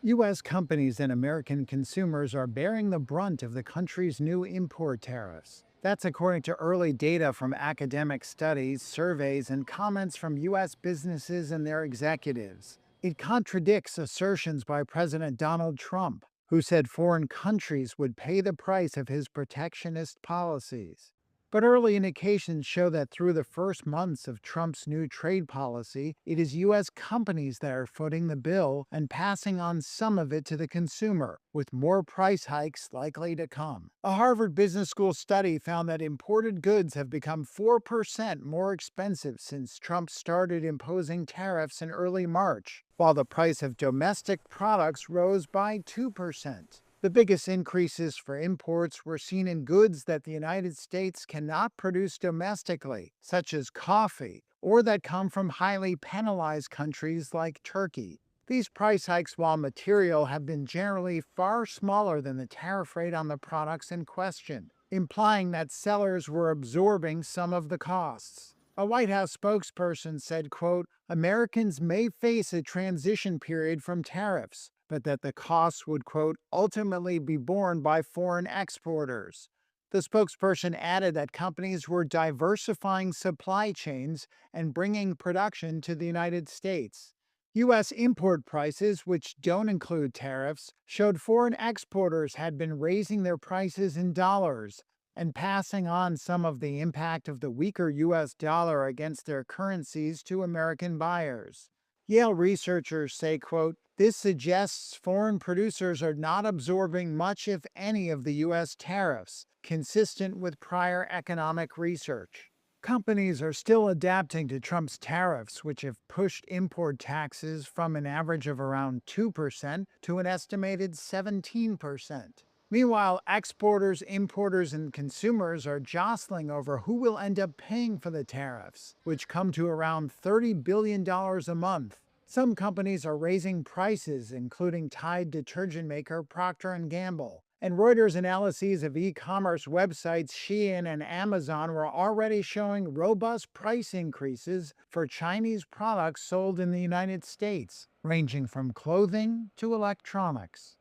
U.S. companies and American consumers are bearing the brunt of the country's new import tariffs. That's according to early data from academic studies, surveys, and comments from U.S. businesses and their executives. It contradicts assertions by President Donald Trump, who said foreign countries would pay the price of his protectionist policies. But early indications show that through the first months of Trump's new trade policy, it is U.S. companies that are footing the bill and passing on some of it to the consumer, with more price hikes likely to come. A Harvard Business School study found that imported goods have become 4% more expensive since Trump started imposing tariffs in early March, while the price of domestic products rose by 2%. The biggest increases for imports were seen in goods that the United States cannot produce domestically, such as coffee, or that come from highly penalized countries like Turkey. These price hikes, while material, have been generally far smaller than the tariff rate on the products in question, implying that sellers were absorbing some of the costs. A White House spokesperson said, quote, Americans may face a transition period from tariffs, but that the costs would, quote, ultimately be borne by foreign exporters. The spokesperson added that companies were diversifying supply chains and bringing production to the United States. U.S. import prices, which don't include tariffs, showed foreign exporters had been raising their prices in dollars and passing on some of the impact of the weaker U.S. dollar against their currencies to American buyers. Yale researchers say, quote, this suggests foreign producers are not absorbing much, if any, of the U.S. tariffs, consistent with prior economic research. Companies are still adapting to Trump's tariffs, which have pushed import taxes from an average of around 2% to an estimated 17%. Meanwhile, exporters, importers, and consumers are jostling over who will end up paying for the tariffs, which come to around $30 billion a month. Some companies are raising prices, including Tide detergent maker Procter & Gamble. And Reuters' analyses of e-commerce websites Shein and Amazon were already showing robust price increases for Chinese products sold in the United States, ranging from clothing to electronics.